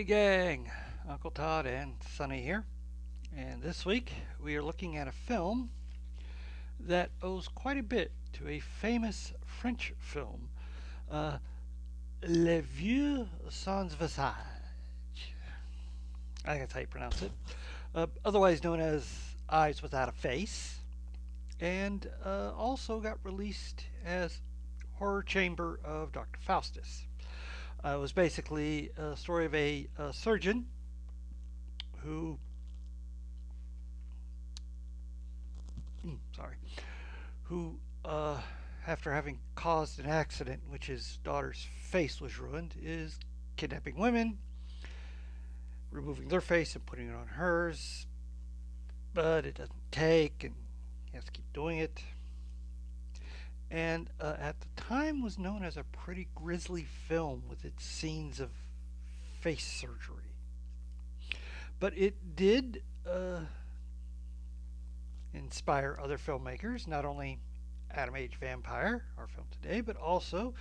gang, Uncle Todd and Sonny here, and this week we are looking at a film that owes quite a bit to a famous French film, uh, Les Vieux Sans Visage. I think that's how you pronounce it. Otherwise known as Eyes Without a Face, and also got released as Horror Chamber of Dr. Faustus. It was basically a story of a surgeon who, sorry, who, after having caused an accident in which his daughter's face was ruined, is kidnapping women, removing their face and putting it on hers, but it doesn't take, and he has to keep doing it. And at the time was known as a pretty grisly film with its scenes of face surgery. But it did inspire other filmmakers, not only Adam H. Vampire, our film today, but also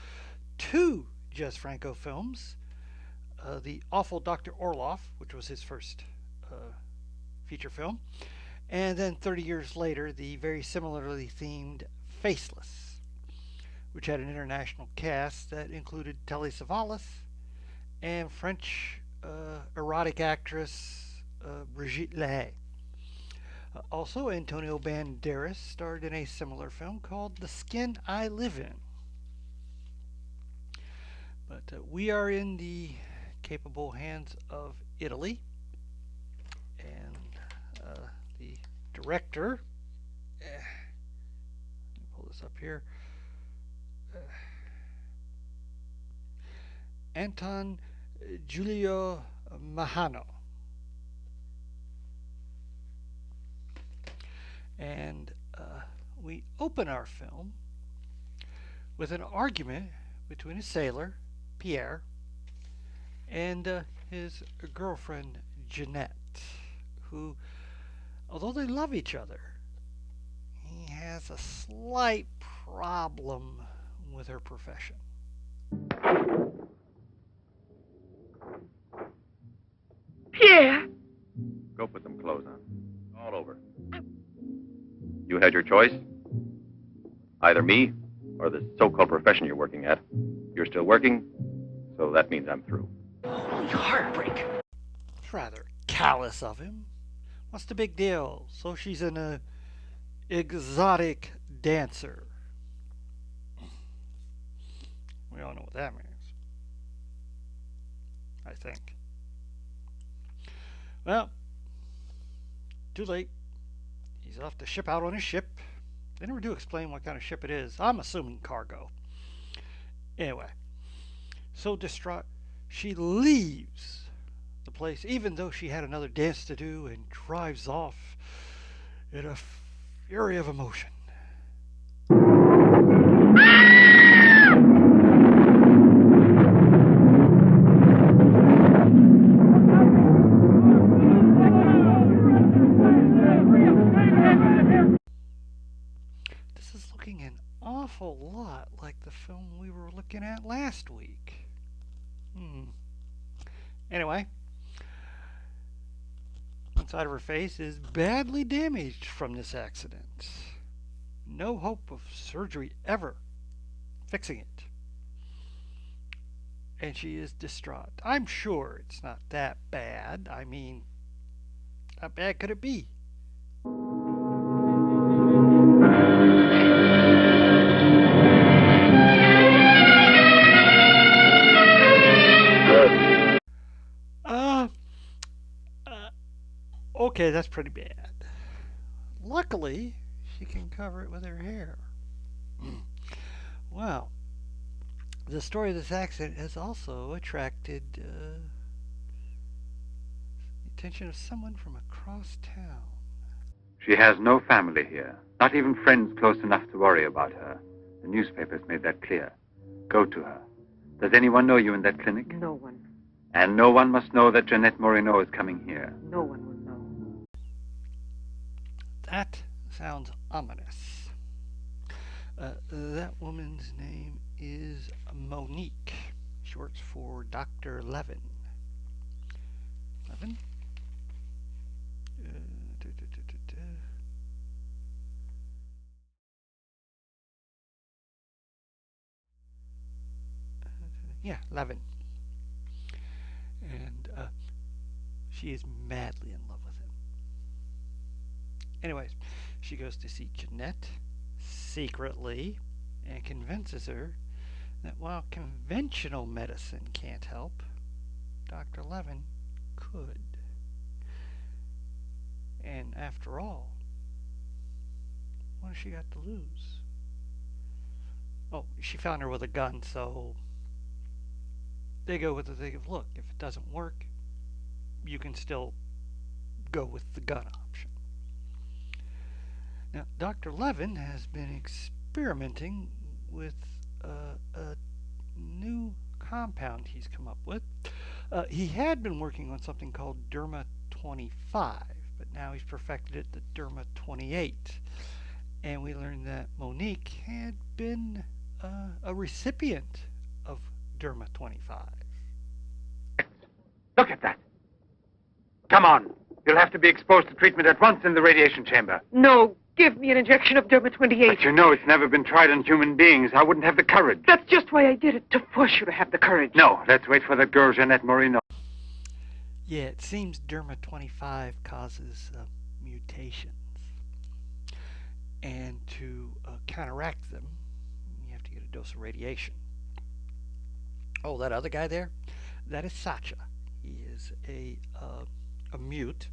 two Jess Franco films. The Awful Dr. Orloff, which was his first feature film, and then 30 years later, the very similarly themed Faceless, which had an international cast that included Telly Savalas and French erotic actress Brigitte Lahaye. Also, Antonio Banderas starred in a similar film called The Skin I Live In. But we are in the capable hands of Italy, and the director, let me pull this up here, Anton Giulio Mahano. And we open our film with an argument between a sailor, Pierre, and his girlfriend, Jeanette, who, although they love each other, he has a slight problem with her profession. Pierre! Go put some clothes on. All over. You had your choice. Either me or the so-called profession you're working at. You're still working, so that means I'm through. Holy heartbreak! It's rather callous of him. What's the big deal? So she's an exotic dancer. We all know what that means, I think. Well, too late. He's off to ship out on his ship. They never do explain what kind of ship it is. I'm assuming cargo. Anyway, so distraught, she leaves the place, even though she had another dance to do, and drives off in a fury of emotion. This is looking an awful lot like the film we were looking at last week. Anyway, one side of her face is badly damaged from this accident. No hope of surgery ever fixing it. And she is distraught. I'm sure it's not that bad. I mean, how bad could it be? Okay, that's pretty bad. Luckily, she can cover it with her hair. Well, the story of this accident has also attracted the attention of someone from across town. She has no family here, not even friends close enough to worry about her. The newspapers made that clear. Go to her. Does anyone know you in that clinic? No one. And no one must know that Jeanette Moreno is coming here. No one will know. That sounds ominous. That woman's name is Monique. She works for Dr. Levin. 11. Da, da, da, da, da. Yeah, 11. And she is madly in love with him. Anyways, she goes to see Jeanette secretly and convinces her that while conventional medicine can't help, Dr. Levin could. And after all, what has she got to lose? Oh, she found her with a gun, so they go with the thing of, look, if it doesn't work, you can still go with the gun option. Now, Dr. Levin has been experimenting with a new compound he's come up with. He had been working on something called Derma 25, but now he's perfected it to Derma 28. And we learned that Monique had been a recipient of Derma 25. Look at that. Come on. You'll have to be exposed to treatment at once in the radiation chamber. No, give me an injection of Derma 28. But you know it's never been tried on human beings. I wouldn't have the courage. That's just why I did it, to force you to have the courage. No, let's wait for the girl, Jeanette Moreno. Yeah, it seems Derma 25 causes mutations. And to counteract them, you have to get a dose of radiation. Oh, that other guy there? That is Sacha. He is a mute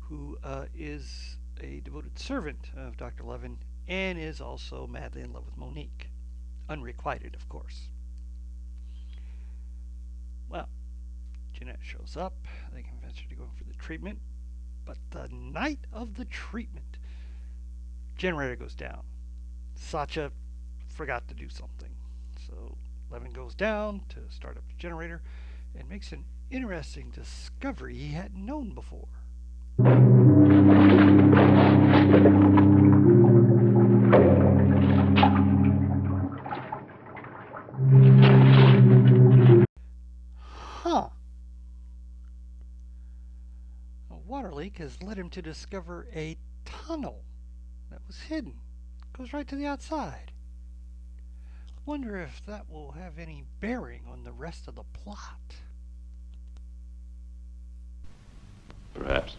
who is a devoted servant of Dr. Levin and is also madly in love with Monique. Unrequited, of course. Well, Jeanette shows up. They convince her to go for the treatment. But the night of the treatment, generator goes down. Sacha forgot to do something. So Levin goes down to start up the generator and makes an interesting discovery he hadn't known before. Huh. A water leak has led him to discover a tunnel that was hidden. Goes right to the outside. Wonder if that will have any bearing on the rest of the plot. Perhaps.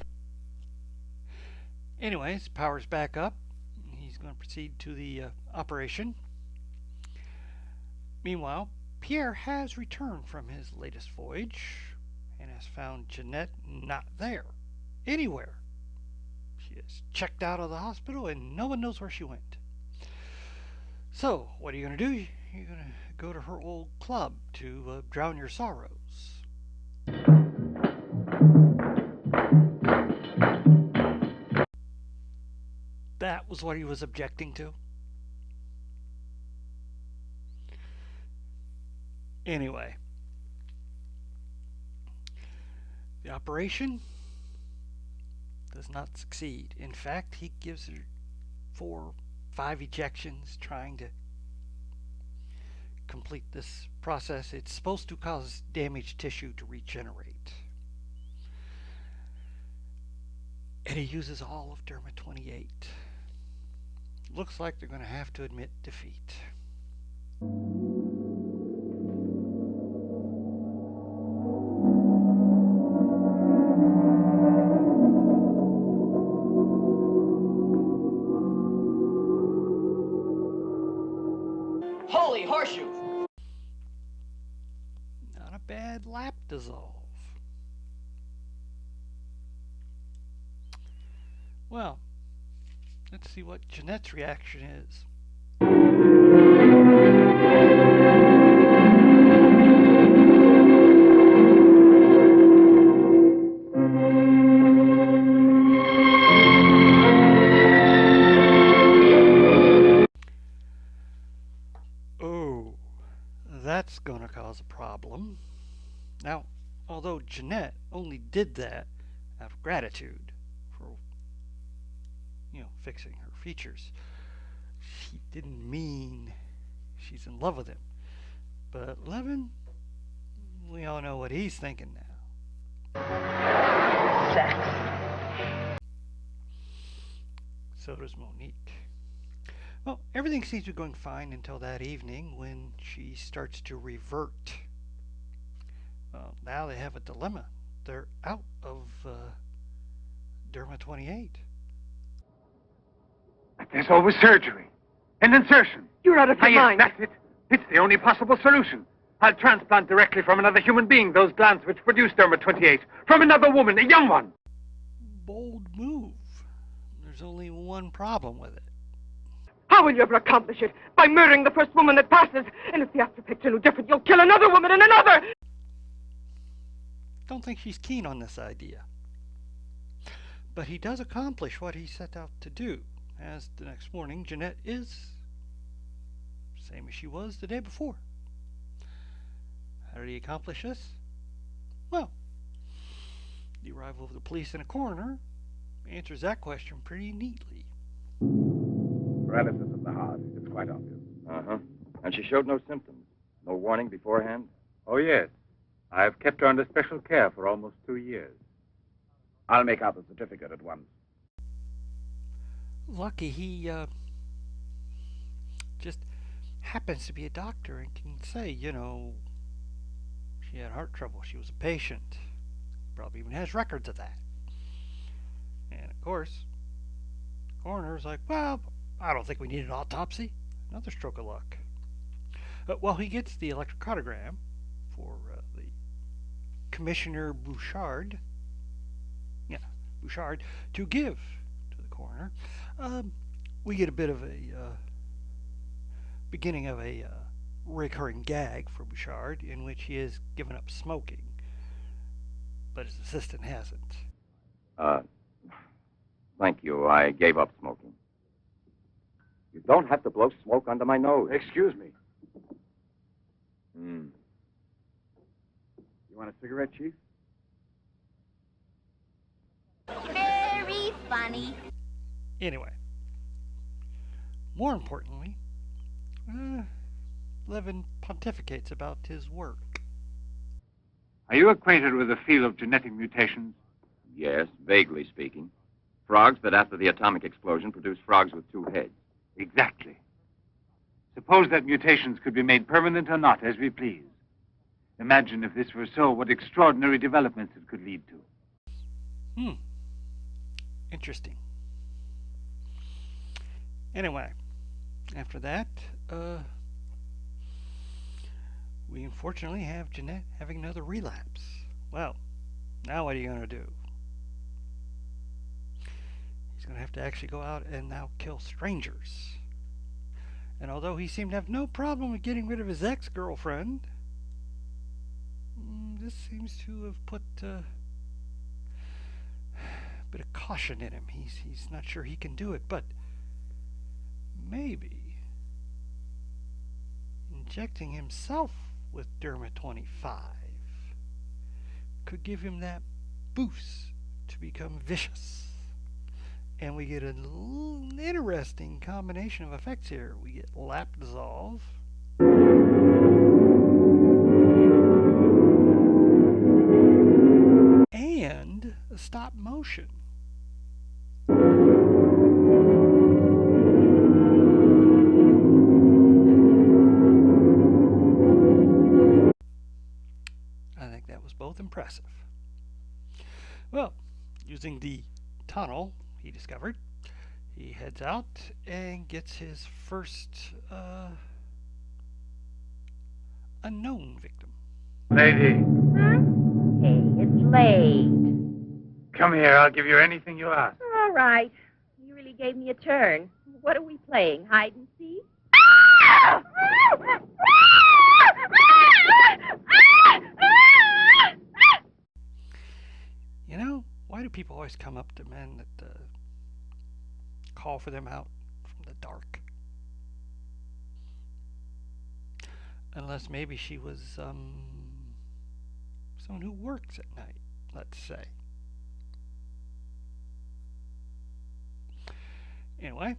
Anyways, power's back up. He's going to proceed to the operation. Meanwhile, Pierre has returned from his latest voyage and has found Jeanette not there, anywhere. She is checked out of the hospital and no one knows where she went. So, what are you going to do? You're going to go to her old club to drown your sorrows. That was what he was objecting to. Anyway, the operation does not succeed. In fact, he gives her 4, 5 ejections trying to complete this process. It's supposed to cause damaged tissue to regenerate. And he uses all of Derma 28. Looks like they're going to have to admit defeat. Holy horseshoe! Not a bad lap dissolve. Well, let's see what Jeanette's reaction is. Oh, that's going to cause a problem. Now, although Jeanette only did that out of gratitude for, fixing her features, she didn't mean she's in love with him. But Levin, we all know what he's thinking now. So does Monique. Well, everything seems to be going fine until that evening when she starts to revert. Well, now they have a dilemma. They're out of Derma 28. There's always surgery. An insertion. You're out of your Yes, mind. that's it. It's the only possible solution. I'll transplant directly from another human being those glands which produce Derma 28. From another woman, a young one. Bold move. There's only one problem with it. How will you ever accomplish it? By murdering the first woman that passes. And if the after effects are no different, you'll kill another woman and another. Don't think she's keen on this idea. But he does accomplish what he set out to do, as the next morning Jeanette is same as she was the day before. How did he accomplish this? Well, the arrival of the police and a coroner answers that question pretty neatly. Paralysis of the heart. It's quite obvious. Uh-huh. And she showed no symptoms. No warning beforehand? Oh, yes. I've kept her under special care for almost 2 years. I'll make out the certificate at once. Lucky he just happens to be a doctor and can say, she had heart trouble. She was a patient. Probably even has records of that. And of course, the coroner's like, well, I don't think we need an autopsy. Another stroke of luck. Well, he gets the electrocardiogram for the Commissioner Bouchard. Yeah, Bouchard, to give to the coroner. We get a bit of a beginning of a recurring gag for Bouchard in which he has given up smoking, but his assistant hasn't. Thank you. I gave up smoking. You don't have to blow smoke under my nose. Excuse me. Hmm. You want a cigarette, Chief? Very funny. Anyway, more importantly, Levin pontificates about his work. Are you acquainted with the field of genetic mutations? Yes, vaguely speaking. Frogs that after the atomic explosion produce frogs with 2 heads. Exactly. Suppose that mutations could be made permanent or not, as we please. Imagine if this were so, what extraordinary developments it could lead to. Interesting. Anyway, after that, we unfortunately have Jeanette having another relapse. Well, now what are you going to do? He's going to have to actually go out and now kill strangers. And although he seemed to have no problem with getting rid of his ex-girlfriend, this seems to have put a bit of caution in him. He's not sure he can do it, but maybe injecting himself with Derma 25 could give him that boost to become vicious. And we get an interesting combination of effects here. We get lap dissolve. And a stop motion. I think that was both impressive. Well, using the tunnel he discovered, he heads out and gets his first unknown victim. Lady, Hey, it's late. come here. I'll give you anything you ask. All right. You really gave me a turn. What are we playing? Hide and seek? Why do people always come up to men that call for them out from the dark? Unless maybe she was someone who works at night, let's say. Anyway,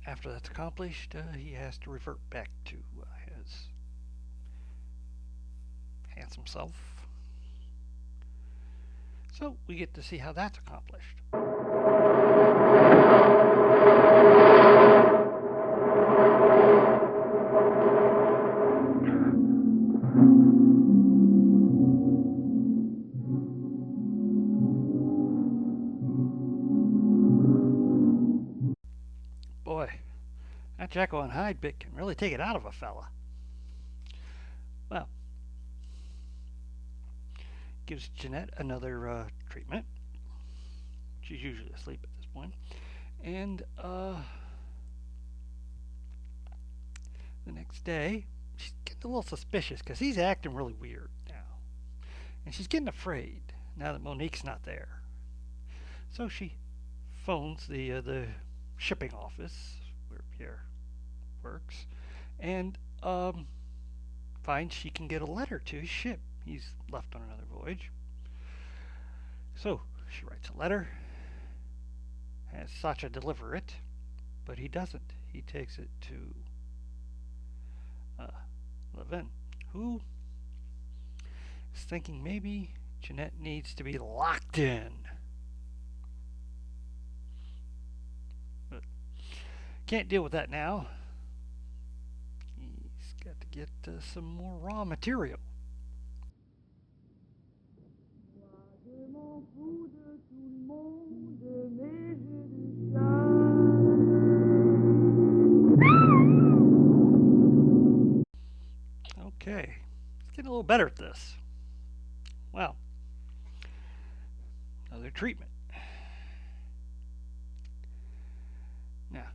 after that's accomplished, he has to revert back to his handsome self. So we get to see how that's accomplished. Boy, that Jekyll and Hyde bit can really take it out of a fella. Well, gives Jeanette another treatment. She's usually asleep at this point. And the next day, she's getting a little suspicious because he's acting really weird now. And she's getting afraid now that Monique's not there. So she phones the shipping office where Pierre works and finds she can get a letter to his ship. He's left on another voyage. So she writes a letter, has Sacha deliver it, but he doesn't. He takes it to Levin, who is thinking maybe Jeanette needs to be locked in. But can't deal with that now. He's got to get some more raw material. Okay, it's getting a little better at this. Well, another treatment. Now,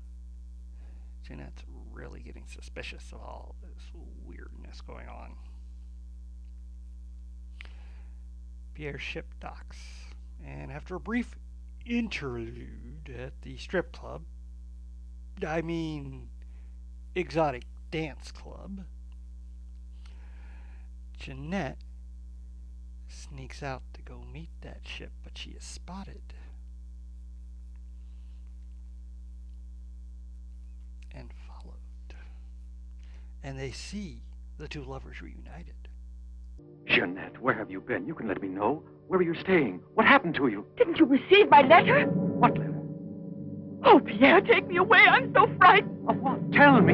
Jeanette's really getting suspicious of all this weirdness going on. Pierre's ship docks, and after a brief interlude at the strip club, I mean exotic dance club, Jeanette sneaks out to go meet that ship, but she is spotted and followed. And they see the two lovers reunited. Jeanette, where have you been? You can let me know. Where are you staying? What happened to you? Didn't you receive my letter? What letter? Oh, Pierre, take me away. I'm so frightened. Of what? Tell me.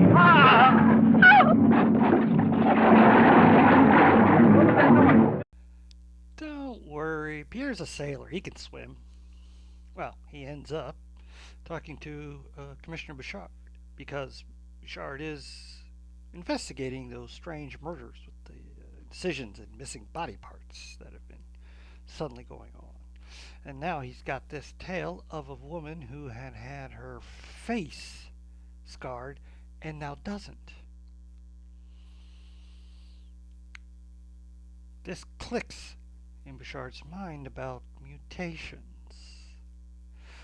Don't worry, Pierre's a sailor. He can swim. Well, he ends up talking to Commissioner Bouchard because Bouchard is investigating those strange murders with the incisions and missing body parts that have been suddenly going on. And now he's got this tale of a woman who had had her face scarred and now doesn't. This clicks in Bouchard's mind about mutations.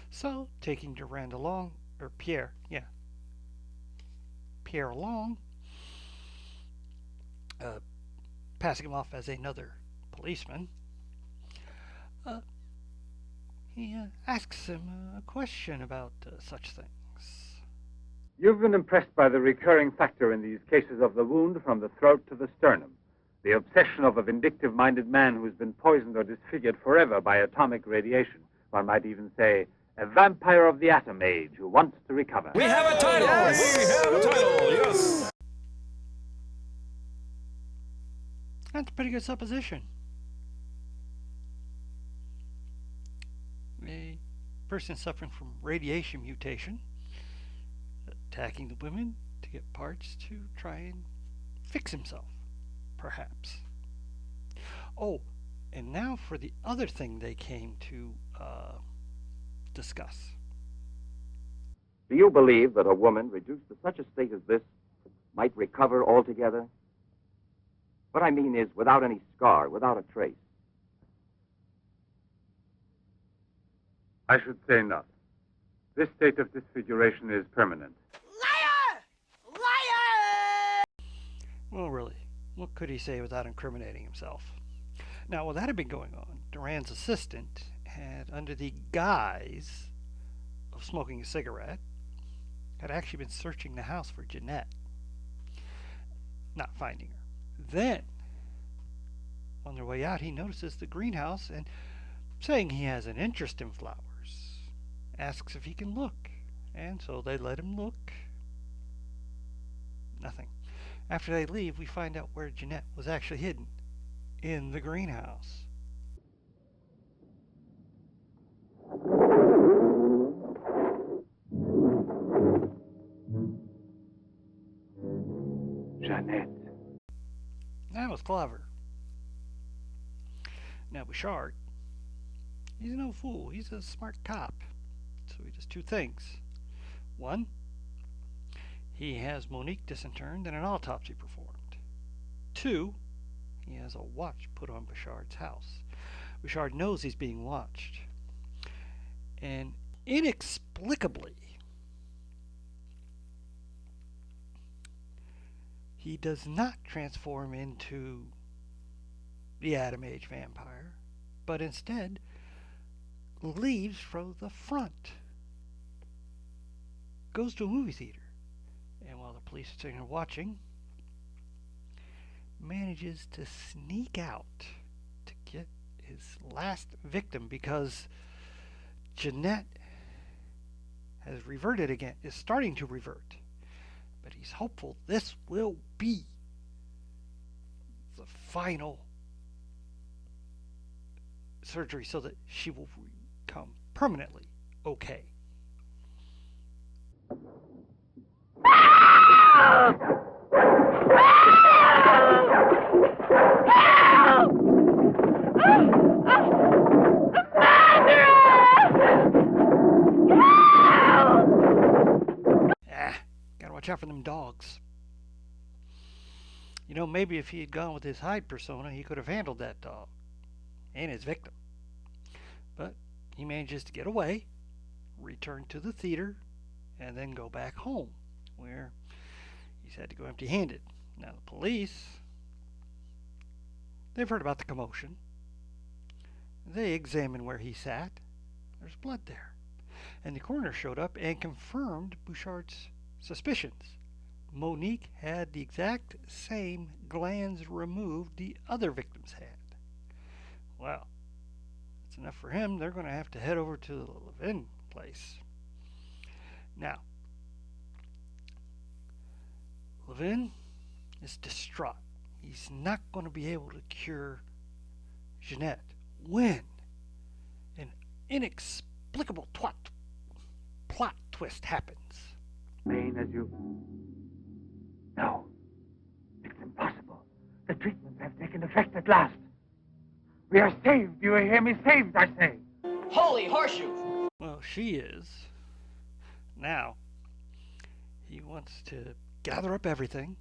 So, taking Durand along, or Pierre along, passing him off as another policeman, he asks him a question about such things. You've been impressed by the recurring factor in these cases of the wound from the throat to the sternum. The obsession of a vindictive-minded man who's been poisoned or disfigured forever by atomic radiation. One might even say, a vampire of the atom age who wants to recover. We have a title! Yes. We have a title, yes! That's a pretty good supposition. A person suffering from radiation mutation attacking the women to get parts to try and fix himself, perhaps. Oh, and now for the other thing they came to discuss. Do you believe that a woman reduced to such a state as this might recover altogether? What I mean is without any scar, without a trace. I should say not. This state of disfiguration is permanent. Liar! Liar! Well, really, what could he say without incriminating himself? Now, while that had been going on, Durand's assistant had, under the guise of smoking a cigarette, had actually been searching the house for Jeanette, not finding her. Then, on their way out, he notices the greenhouse, and saying he has an interest in flowers. Asks if he can look, and so they let him look. Nothing. After they leave, we find out where Jeanette was actually hidden. In the greenhouse. Jeanette. That was clever. Now Bouchard, he's no fool. He's a smart cop. So he does two things. One, he has Monique disinterred and an autopsy performed. Two, he has a watch put on Bouchard's house. Bouchard knows he's being watched. And inexplicably, he does not transform into the Atom Age vampire, but instead leaves from the front, goes to a movie theater, and while the police are sitting there watching, manages to sneak out to get his last victim because Jeanette has reverted again, is starting to revert. But he's hopeful this will be the final surgery so that she will become permanently okay. Gotta watch out for them dogs. You know, maybe if he had gone with his Hyde persona, he could have handled that dog and his victim. But he manages to get away, return to the theater, and then go back home, where he's had to go empty-handed. Now the police, they've heard about the commotion. They examine where he sat. There's blood there. And the coroner showed up and confirmed Bouchard's suspicions. Monique had the exact same glands removed the other victims had. Well, that's enough for him. They're going to have to head over to the Levin place. Now, Levin is distraught. He's not going to be able to cure Jeanette when an inexplicable plot twist happens. Pain as you... No. It's impossible. The treatments have taken effect at last. We are saved. Do you hear me? Saved, I say. Holy horseshoe! Well, she is. Now, he wants to gather up everything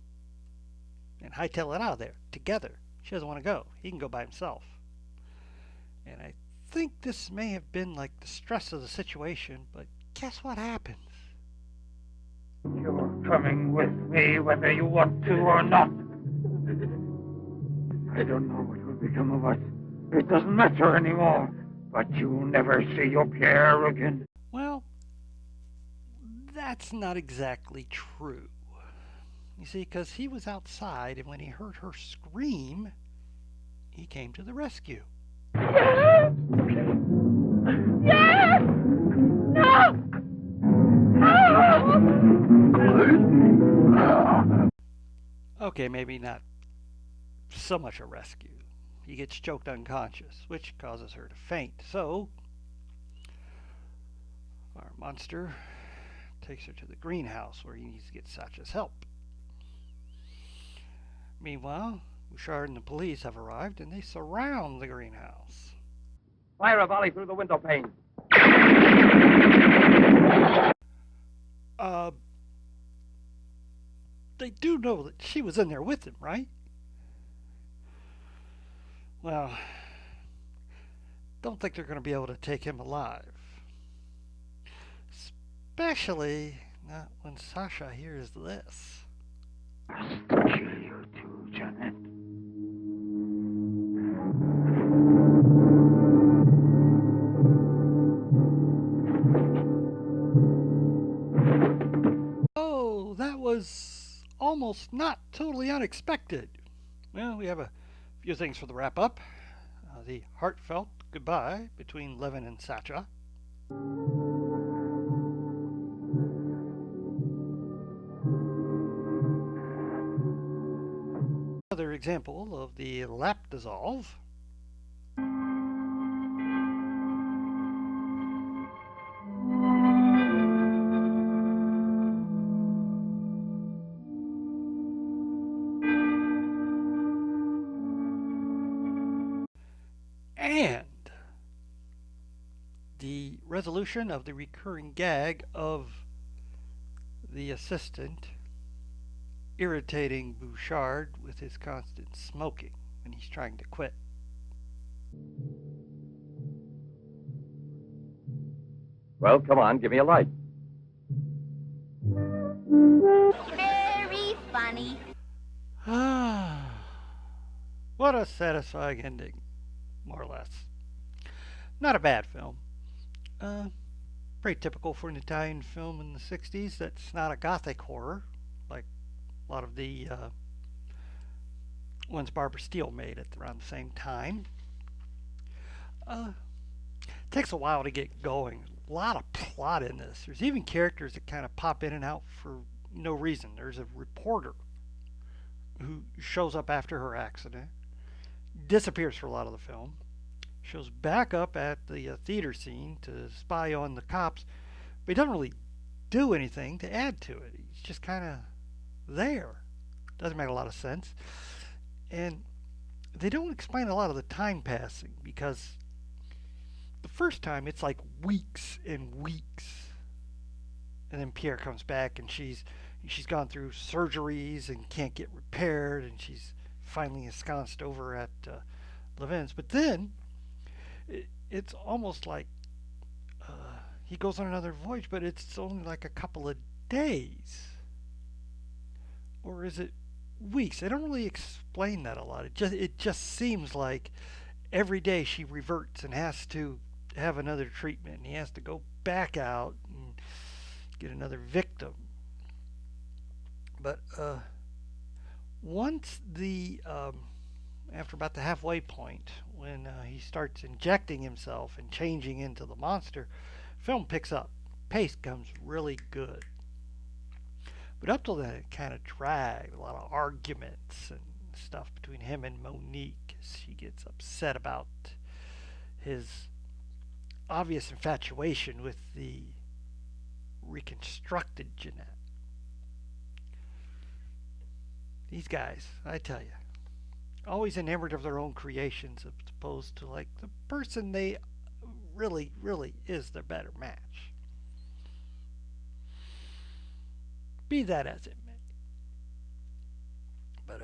and hightail it out of there together. She doesn't want to go. He can go by himself. And I think this may have been like the stress of the situation, but guess what happens? You're coming with me whether you want to or not. I don't know what will become of us. It doesn't matter anymore. But you'll never see your Pierre again. Well, that's not exactly true. You see, because he was outside, and when he heard her scream, he came to the rescue. Yes! Yes! No! Okay, maybe not so much a rescue. He gets choked unconscious, which causes her to faint. So, our monster takes her to the greenhouse where he needs to get Sacha's help. Meanwhile, Bouchard and the police have arrived and they surround the greenhouse. Fire a volley through the window pane. They do know that she was in there with him, right? Well, don't think they're going to be able to take him alive. Especially not when Sacha hears this. I'll kill you too, Janet. Oh, that was almost not totally unexpected. Well, we have a few things for the wrap up. The heartfelt goodbye between Levin and Satcha. Another example of the lap dissolve. And the resolution of the recurring gag of the assistant irritating Bouchard with his constant smoking when he's trying to quit. Well, come on, give me a light. Very funny. Ah, what a satisfying ending, more or less. Not a bad film. Pretty typical for an Italian film in the 60s that's not a gothic horror, like a lot of the ones Barbara Steele made at around the same time. Takes a while to get going. A lot of plot in this. There's even characters that kind of pop in and out for no reason. There's a reporter who shows up after her accident, disappears for a lot of the film, shows back up at the theater scene to spy on the cops, but he doesn't really do anything to add to it. He's just kind of there. Doesn't make a lot of sense. And they don't explain a lot of the time passing, because the first time it's like weeks and weeks. And then Pierre comes back and she's gone through surgeries and can't get repaired, and she's finally ensconced over at Levin's. But then it's almost like he goes on another voyage, but it's only like a couple of days. Or is it weeks? They don't really explain that a lot. It just seems like every day she reverts and has to have another treatment, and he has to go back out and get another victim. But once after about the halfway point, when he starts injecting himself and changing into the monster, film picks up. Pace comes really good. But up till then, it kind of dragged. A lot of arguments and stuff between him and Monique as she gets upset about his obvious infatuation with the reconstructed Jeanette. These guys, I tell you, always enamored of their own creations as opposed to like the person they really, really is their better match. Be that as it may. But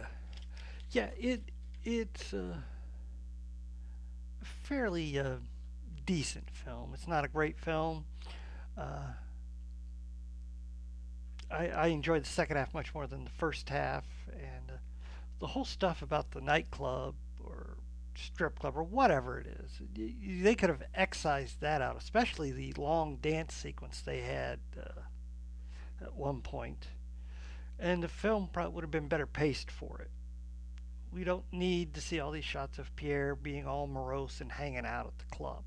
yeah, it's a fairly decent film. It's not a great film. I enjoyed the second half much more than the first half, and the whole stuff about the nightclub or strip club or whatever it is, they could have excised that out, especially the long dance sequence they had at one point, and the film probably would have been better paced for it. We don't need to see all these shots of Pierre being all morose and hanging out at the club.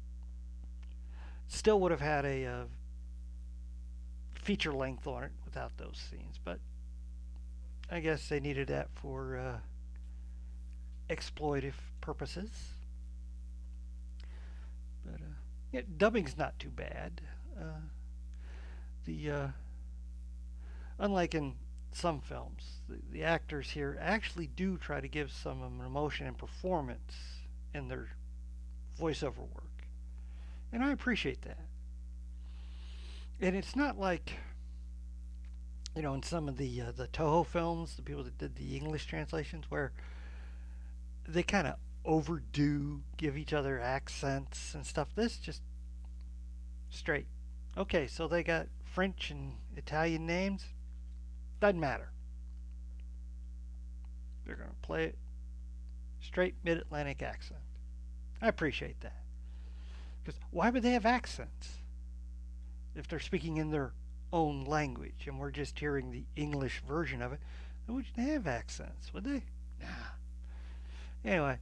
Still would have had a feature length on it without those scenes, but I guess they needed that for exploitive purposes. But yeah, dubbing's not too bad. Unlike in some films, the actors here actually do try to give some emotion and performance in their voiceover work, and I appreciate that. And it's not like, in some of the Toho films, the people that did the English translations, where they kind of overdo give each other accents and stuff. This just straight. Okay, so they got French and Italian names. Doesn't matter. They're going to play it straight mid-Atlantic accent. I appreciate that. Because why would they have accents if they're speaking in their own language and we're just hearing the English version of it? They wouldn't have accents, would they? Nah. Anyway,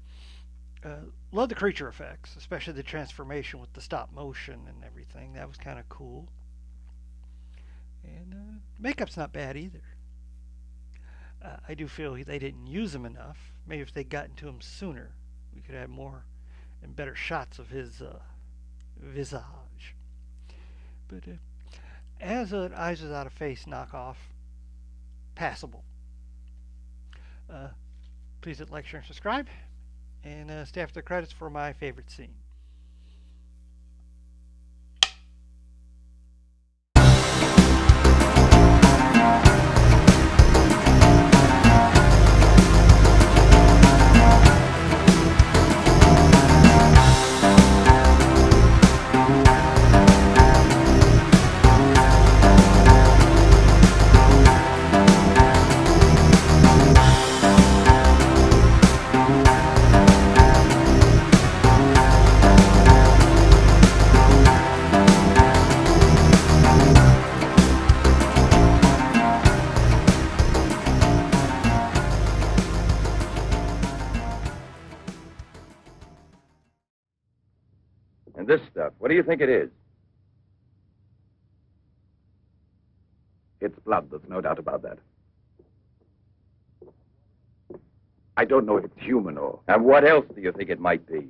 Love the creature effects, especially the transformation with the stop motion and everything. That was kind of cool. And makeup's not bad either. I do feel they didn't use him enough. Maybe if they'd gotten to him sooner, we could have more and better shots of his visage. But as an Eyes Without a Face knockoff, passable. Please hit like, share, and subscribe. And stay after the credits for my favorite scene. And this stuff, what do you think it is? It's blood, there's no doubt about that. I don't know if it's human or... And what else do you think it might be?